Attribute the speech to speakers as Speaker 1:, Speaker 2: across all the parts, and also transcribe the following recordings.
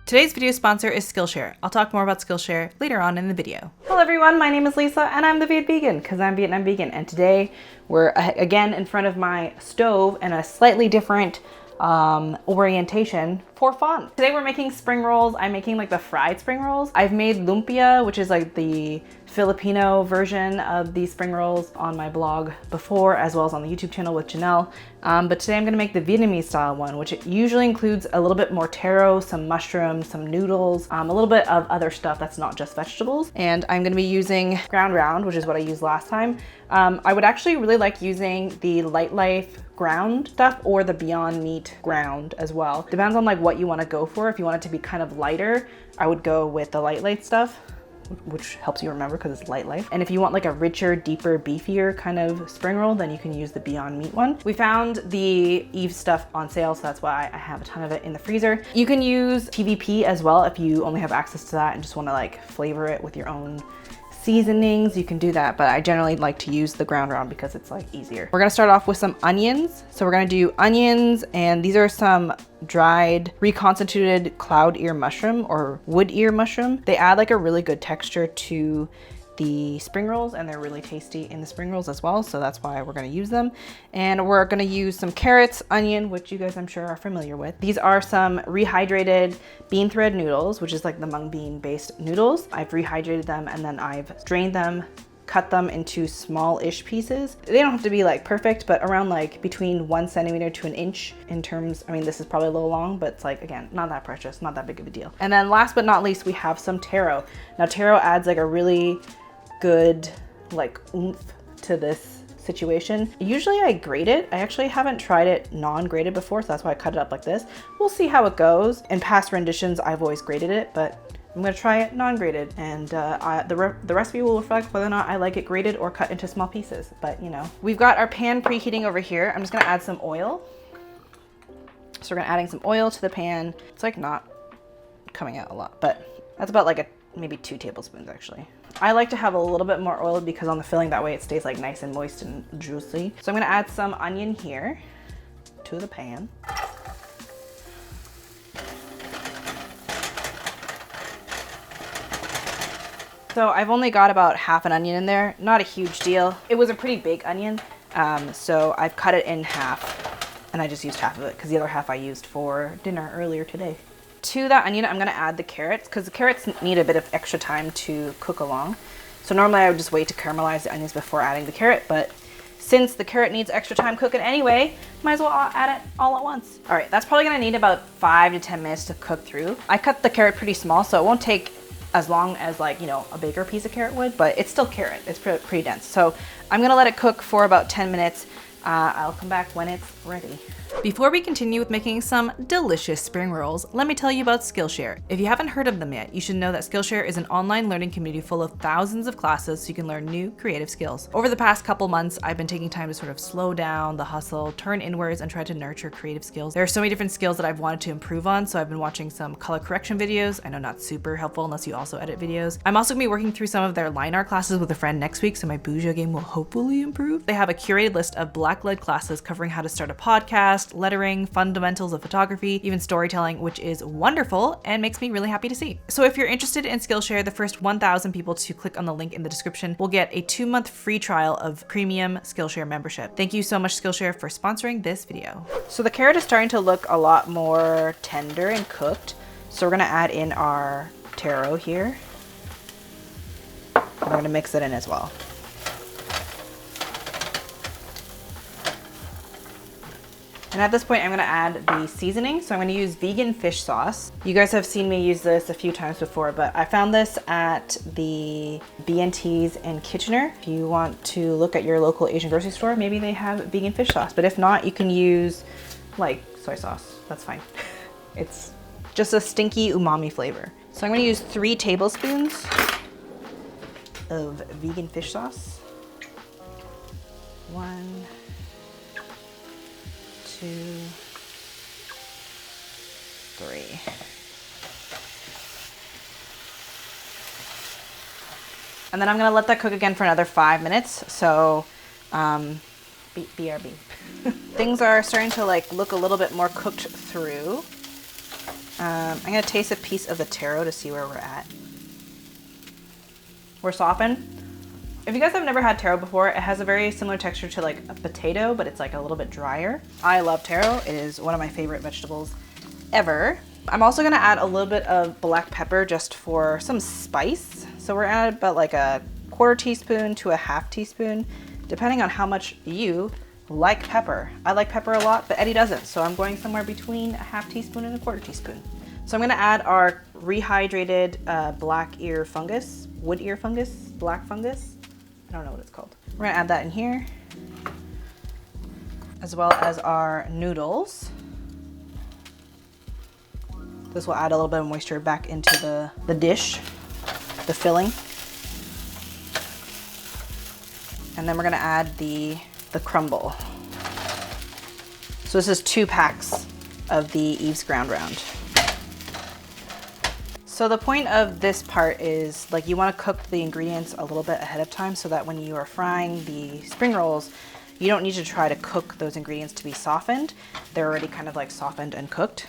Speaker 1: Today's video sponsor is Skillshare. I'll talk more about Skillshare later on in the video. Hello everyone, my name is Lisa and I'm the Viet Vegan because I'm Vietnam vegan, and today we're again in front of my stove in a slightly different orientation for fun. Today we're making spring rolls. I'm making like the fried spring rolls. I've made lumpia, which is like the Filipino version of these spring rolls, on my blog before, as well as on the YouTube channel with Janelle. But today I'm gonna make the Vietnamese style one, which it usually includes a little bit more taro, some mushrooms, some noodles, a little bit of other stuff that's not just vegetables. And I'm gonna be using ground round, which is what I used last time. I would actually really like using the Light Life ground stuff or the Beyond Meat ground as well. Depends on like what you want to go for. If you want it to be kind of lighter, I would go with the Light Life stuff, which helps you remember because it's Light Life. And if you want like a richer, deeper, beefier kind of spring roll, then you can use the Beyond Meat one. We found the Eve stuff on sale, so that's why I have a ton of it in the freezer. You can use TVP as well if you only have access to that and just want to like flavor it with your own seasonings. You can do that, but I generally like to use the ground round because it's like easier. We're gonna start off with some onions. So we're gonna do onions, and these are some dried reconstituted cloud ear mushroom or wood ear mushroom. They add like a really good texture to the spring rolls, and they're really tasty in the spring rolls as well, so that's why we're going to use them. And we're going to use some carrots, onion, which you guys I'm sure are familiar with. These are some rehydrated bean thread noodles, which is like the mung bean based noodles. I've rehydrated them and then I've drained them, cut them into small-ish pieces. They don't have to be like perfect, but around like between 1 centimeter to an inch in terms. I mean, this is probably a little long, but it's like, again, not that precious, not that big of a deal. And then last but not least, we have some taro. Now taro adds like a really good like oomph to this situation. Usually I grate it. I actually haven't tried it non-grated before, so that's why I cut it up like this. We'll see how it goes. In past renditions, I've always grated it, but I'm gonna try it non-grated, and the recipe will reflect whether or not I like it grated or cut into small pieces, but you know. We've got our pan preheating over here. I'm just gonna add some oil. So we're gonna adding some oil to the pan. It's like not coming out a lot, but that's about like maybe 2 tablespoons actually. I like to have a little bit more oil because on the filling, that way it stays like nice and moist and juicy. So I'm gonna add some onion here to the pan. So I've only got about half an onion in there, not a huge deal. It was a pretty big onion, so I've cut it in half, and I just used half of it because the other half I used for dinner earlier today. To that onion, I'm gonna add the carrots because the carrots need a bit of extra time to cook along. So normally I would just wait to caramelize the onions before adding the carrot, but since the carrot needs extra time cooking anyway, might as well add it all at once. All right, that's probably gonna need about 5 to 10 minutes to cook through. I cut the carrot pretty small, so it won't take as long as like, you know, a bigger piece of carrot would, but it's still carrot. It's pretty dense. So I'm gonna let it cook for about 10 minutes. I'll come back when it's ready. Before we continue with making some delicious spring rolls, let me tell you about Skillshare. If you haven't heard of them yet, you should know that Skillshare is an online learning community full of thousands of classes so you can learn new creative skills. Over the past couple months, I've been taking time to sort of slow down the hustle, turn inwards, and try to nurture creative skills. There are so many different skills that I've wanted to improve on, so I've been watching some color correction videos. I know not super helpful unless you also edit videos. I'm also gonna be working through some of their line art classes with a friend next week, so my Bougie game will hopefully improve. They have a curated list of Black-led classes covering how to start a podcast, lettering, fundamentals of photography, even storytelling, which is wonderful and makes me really happy to see. So if you're interested in Skillshare, the first 1,000 people to click on the link in the description will get a 2-month free trial of premium Skillshare membership. Thank you so much, Skillshare, for sponsoring this video. So the carrot is starting to look a lot more tender and cooked. So we're gonna add in our taro here. And we're gonna mix it in as well. And at this point, I'm gonna add the seasoning. So I'm gonna use vegan fish sauce. You guys have seen me use this a few times before, but I found this at the B&T's in Kitchener. If you want to look at your local Asian grocery store, maybe they have vegan fish sauce. But if not, you can use like soy sauce, that's fine. It's just a stinky umami flavor. So I'm gonna use 3 tablespoons of vegan fish sauce. 1, 2, 3. And then I'm gonna let that cook again for another 5 minutes. So, BRB. Things are starting to like look a little bit more cooked through. I'm gonna taste a piece of the taro to see where we're at. We're softened. If you guys have never had taro before, it has a very similar texture to like a potato, but it's like a little bit drier. I love taro. It is one of my favorite vegetables ever. I'm also gonna add a little bit of black pepper just for some spice. So we're at about like a 1/4 teaspoon to a 1/2 teaspoon, depending on how much you like pepper. I like pepper a lot, but Eddie doesn't. So I'm going somewhere between a 1/2 teaspoon and a 1/4 teaspoon. So I'm gonna add our rehydrated black ear fungus, wood ear fungus, black fungus. I don't know what it's called. We're gonna add that in here, as well as our noodles. This will add a little bit of moisture back into the dish, the filling. And then we're gonna add the crumble. So this is 2 packs of the Eve's Ground Round. So the point of this part is like you want to cook the ingredients a little bit ahead of time so that when you are frying the spring rolls, you don't need to try to cook those ingredients to be softened. They're already kind of like softened and cooked.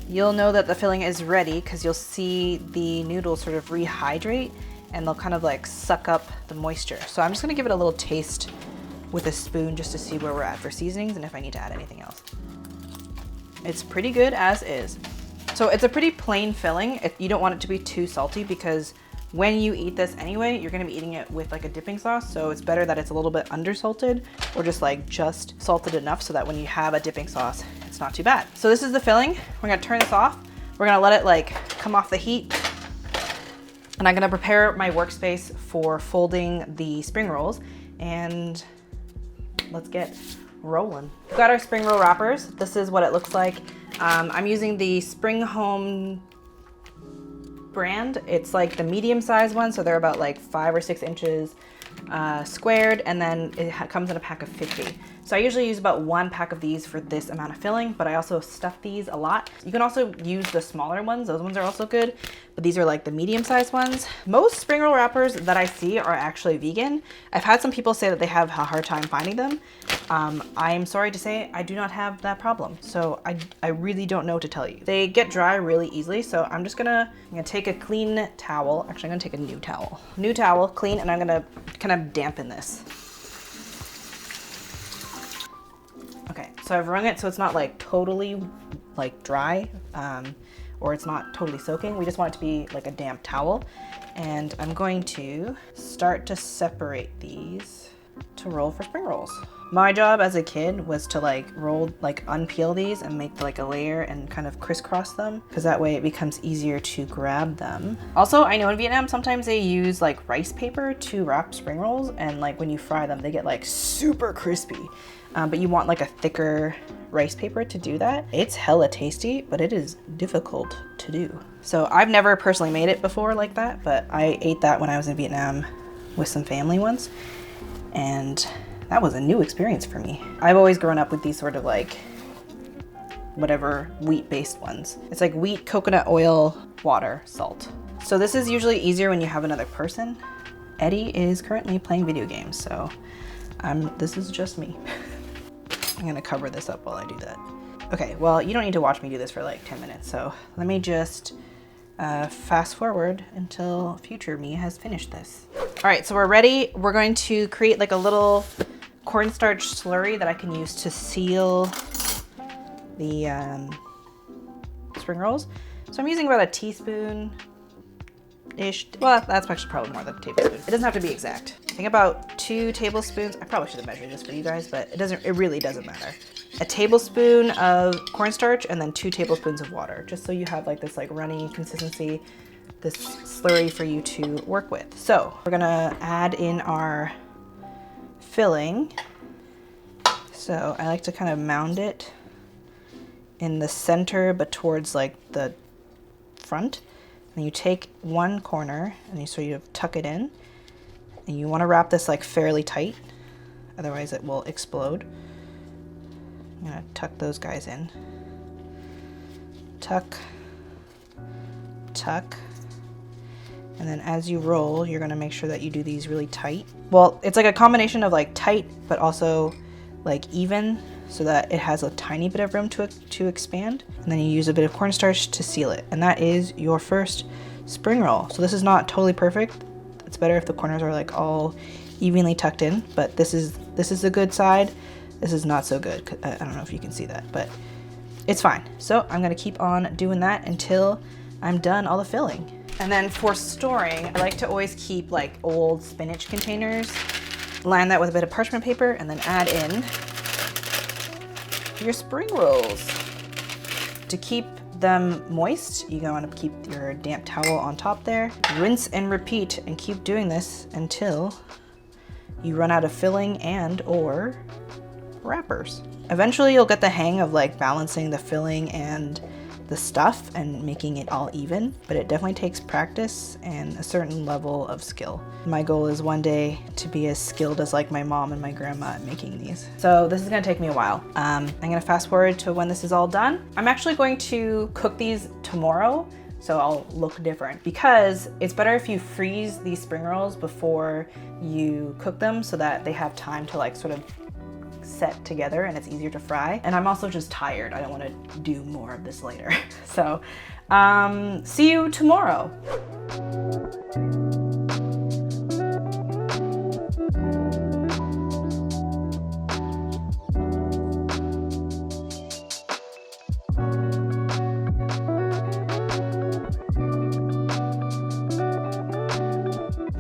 Speaker 1: You'll know that the filling is ready because you'll see the noodles sort of rehydrate and they'll kind of like suck up the moisture. So I'm just gonna give it a little taste with a spoon just to see where we're at for seasonings and if I need to add anything else. It's pretty good as is. So it's a pretty plain filling. You don't want it to be too salty because when you eat this anyway, you're gonna be eating it with like a dipping sauce. So it's better that it's a little bit undersalted or just salted enough so that when you have a dipping sauce, it's not too bad. So this is the filling. We're gonna turn this off. We're gonna let it like come off the heat. And I'm gonna prepare my workspace for folding the spring rolls and let's get rolling. We've got our spring roll wrappers. This is what it looks like. I'm using the Spring Home brand. It's like the medium size one, so they're about like 5 or 6 inches squared, and then it comes in a pack of 50. So I usually use about 1 pack of these for this amount of filling, but I also stuff these a lot. You can also use the smaller ones. Those ones are also good, but these are like the medium sized ones. Most spring roll wrappers that I see are actually vegan. I've had some people say that they have a hard time finding them. I'm sorry to say I do not have that problem. So I really don't know what to tell you. They get dry really easily. So I'm gonna take a clean towel. Actually, I'm gonna take a new towel. New towel, clean, and I'm gonna kind of dampen this. Okay, so I've wrung it so it's not like totally like dry or it's not totally soaking. We just want it to be like a damp towel. And I'm going to start to separate these to roll for spring rolls. My job as a kid was to unpeel these and make like a layer and kind of crisscross them because that way it becomes easier to grab them. Also, I know in Vietnam sometimes they use like rice paper to wrap spring rolls, and like when you fry them they get like super crispy. But you want like a thicker rice paper to do that. It's hella tasty, but it is difficult to do. So I've never personally made it before like that, but I ate that when I was in Vietnam with some family once, and that was a new experience for me. I've always grown up with these sort of like whatever wheat-based ones. It's like wheat, coconut oil, water, salt. So this is usually easier when you have another person. Eddie is currently playing video games, so this is just me. I'm gonna cover this up while I do that. Okay, well, you don't need to watch me do this for like 10 minutes, so let me just fast forward until future me has finished this. All right, so we're ready. We're going to create like a little cornstarch slurry that I can use to seal the spring rolls. So I'm using about a teaspoon-ish. Well, that's actually probably more than a tablespoon. It doesn't have to be exact. I think about 2 tablespoons. I probably should have measured this for you guys, but it really doesn't matter. A tablespoon of cornstarch and then 2 tablespoons of water, just so you have like this like runny consistency, this slurry for you to work with. So we're gonna add in our filling. So I like to kind of mound it in the center, but towards like the front. And you take one corner and you sort of tuck it in. And you want to wrap this like fairly tight, otherwise it will explode. I'm gonna tuck those guys in. Tuck, tuck. And then as you roll, you're gonna make sure that you do these really tight. Well, it's like a combination of like tight, but also like even. so that it has a tiny bit of room to expand. And then you use a bit of cornstarch to seal it. And that is your first spring roll. So this is not totally perfect. It's better if the corners are like all evenly tucked in, but this is the good side. This is not so good. I don't know if you can see that, but it's fine. So I'm gonna keep on doing that until I'm done all the filling. And then for storing, I like to always keep like old spinach containers, line that with a bit of parchment paper, and then add in your spring rolls. To keep them moist, you're going to keep your damp towel on top there. Rinse and repeat, and keep doing this until you run out of filling and or wrappers. Eventually you'll get the hang of like balancing the filling and the stuff and making it all even, but it definitely takes practice and a certain level of skill. My goal is one day to be as skilled as like my mom and my grandma at making these. So this is gonna take me a while. I'm gonna fast forward to when this is all done. I'm actually going to cook these tomorrow, so I'll look different, because it's better if you freeze these spring rolls before you cook them so that they have time to like sort of set together and it's easier to fry. And I'm also just tired. I don't want to do more of this later. So see you tomorrow.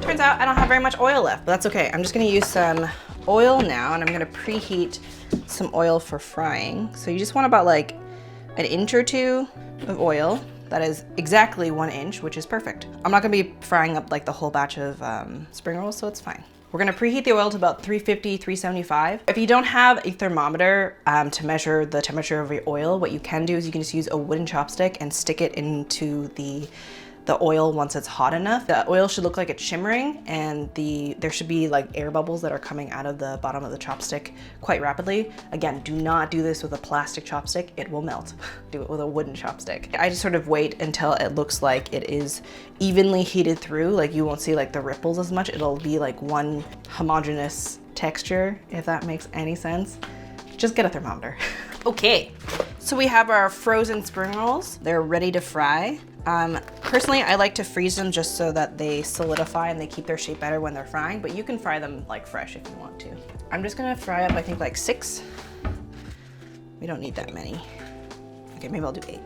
Speaker 1: Turns out I don't have very much oil left, but that's okay. I'm just gonna use some oil now, and I'm gonna preheat some oil for frying. So you just want about like an inch or two of oil. That is exactly 1 inch, which is perfect. I'm not gonna be frying up like the whole batch of spring rolls, so it's fine. We're gonna preheat the oil to about 350, 375. If you don't have a thermometer to measure the temperature of your oil, what you can do is you can just use a wooden chopstick and stick it into the oil once it's hot enough. The oil should look like it's shimmering, and there should be like air bubbles that are coming out of the bottom of the chopstick quite rapidly. Again, do not do this with a plastic chopstick, it will melt. Do it with a wooden chopstick. I just sort of wait until it looks like it is evenly heated through, like you won't see like the ripples as much. It'll be like one homogeneous texture, if that makes any sense. Just get a thermometer. Okay, so we have our frozen spring rolls. They're ready to fry. Personally, I like to freeze them just so that they solidify and they keep their shape better when they're frying, but you can fry them like fresh if you want to. I'm just gonna fry up, I think like 6. We don't need that many. Okay, maybe I'll do 8.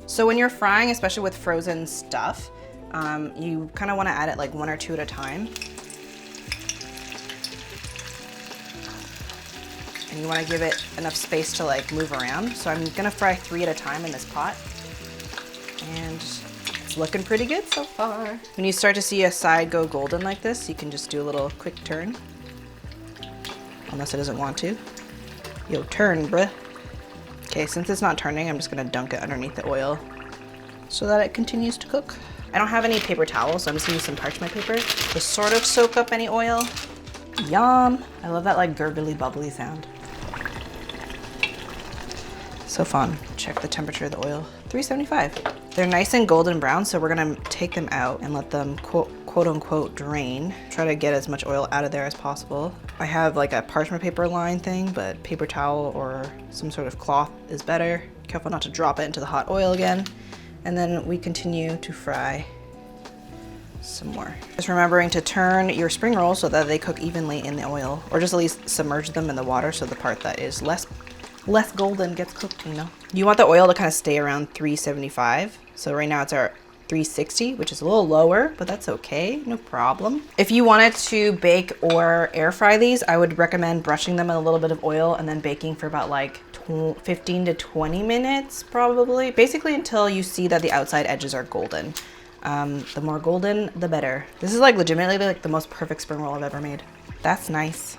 Speaker 1: So when you're frying, especially with frozen stuff, you kind of want to add it like 1 or 2 at a time. And you want to give it enough space to like move around. So I'm gonna fry 3 at a time in this pot. And it's looking pretty good so far. When you start to see a side go golden like this, you can just do a little quick turn. Unless it doesn't want to. Yo, turn, bruh. Okay, since it's not turning, I'm just gonna dunk it underneath the oil so that it continues to cook. I don't have any paper towels, so I'm just gonna use some parchment paper to sort of soak up any oil. Yum. I love that like gurgly, bubbly sound. So fun. Check the temperature of the oil. 375. They're nice and golden brown, so we're gonna take them out and let them quote unquote drain. Try to get as much oil out of there as possible. I have like a parchment paper line thing, but paper towel or some sort of cloth is better. Careful not to drop it into the hot oil again. And then we continue to fry some more. Just remembering to turn your spring rolls so that they cook evenly in the oil, or just at least submerge them in the water so the part that is less golden gets cooked, you know? You want the oil to kind of stay around 375. So right now it's our 360, which is a little lower, but that's okay, no problem. If you wanted to bake or air fry these, I would recommend brushing them in a little bit of oil and then baking for about like 15 to 20 minutes, probably. Basically until you see that the outside edges are golden. The more golden, the better. This is like legitimately like the most perfect spring roll I've ever made. That's nice.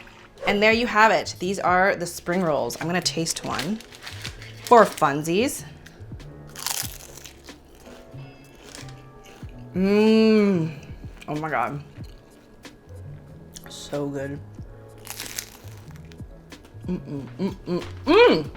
Speaker 1: And there you have it. These are the spring rolls. I'm gonna taste one for funsies. Oh my God. So good.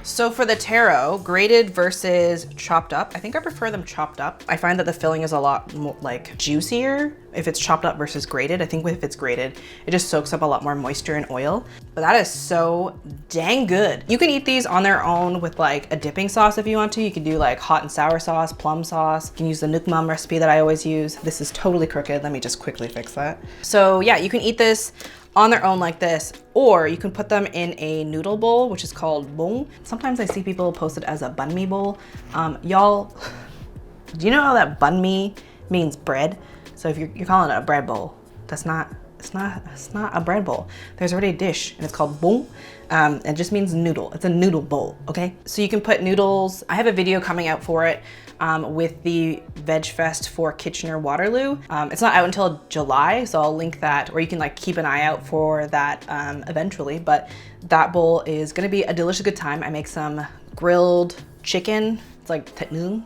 Speaker 1: So for the taro, grated versus chopped up, I think I prefer them chopped up. I find that the filling is a lot more like juicier if it's chopped up versus grated. I think if it's grated, it just soaks up a lot more moisture and oil. But that is so dang good. You can eat these on their own with like a dipping sauce if you want to. You can do like hot and sour sauce, plum sauce. You can use the Nuc Mum recipe that I always use. This is totally crooked. Let me just quickly fix that. So yeah, you can eat this on their own like this, or you can put them in a noodle bowl, which is called bông. Sometimes I see people post it as a banh mi bowl. Y'all, do you know how that banh mi means bread? So if you're calling it a bread bowl, it's not a bread bowl. There's already a dish and it's called bông. It just means noodle. It's a noodle bowl, okay? So you can put noodles. I have a video coming out for it with the Veg Fest for Kitchener-Waterloo. It's not out until July, so I'll link that, or you can like keep an eye out for that eventually, but that bowl is gonna be a delicious good time. I make some grilled chicken. It's like thịt nướng.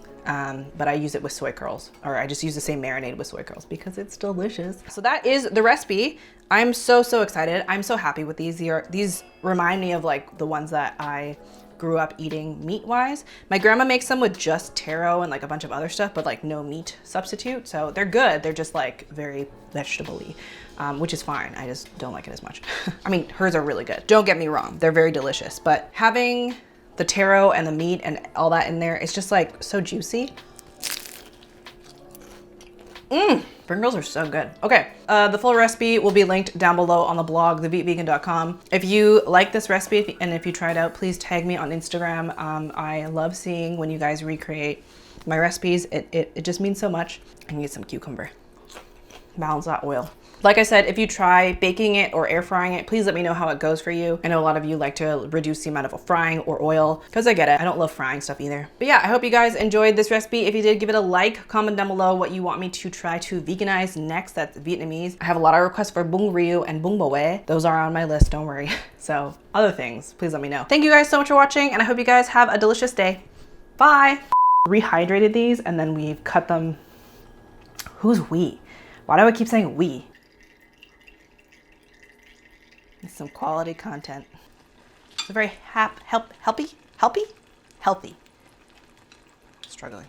Speaker 1: But I use it with soy curls, or I just use the same marinade with soy curls because it's delicious. So that is the recipe. I'm so excited. I'm so happy with these. These remind me of like the ones that I grew up eating meat-wise. My grandma makes them with just taro and like a bunch of other stuff, but like no meat substitute. So they're good. They're just like very vegetable-y, which is fine. I just don't like it as much. I mean, hers are really good. Don't get me wrong. They're very delicious, but having the taro and the meat and all that in there, it's just like so juicy. Spring rolls are so good. Okay, the full recipe will be linked down below on the blog, thevietvegan.com. If you like this recipe and if you try it out, please tag me on Instagram. I love seeing when you guys recreate my recipes. It just means so much. I need some cucumber. Balance that oil. Like I said, if you try baking it or air frying it, please let me know how it goes for you. I know a lot of you like to reduce the amount of frying or oil, because I get it. I don't love frying stuff either. But yeah, I hope you guys enjoyed this recipe. If you did, give it a like, comment down below what you want me to try to veganize next. That's Vietnamese. I have a lot of requests for bung riu and bung boe. Those are on my list, don't worry. So other things, please let me know. Thank you guys so much for watching, and I hope you guys have a delicious day. Bye. Rehydrated these and then we've cut them. Who's we? Why do I keep saying we? It's some quality content. It's a very healthy. Struggling.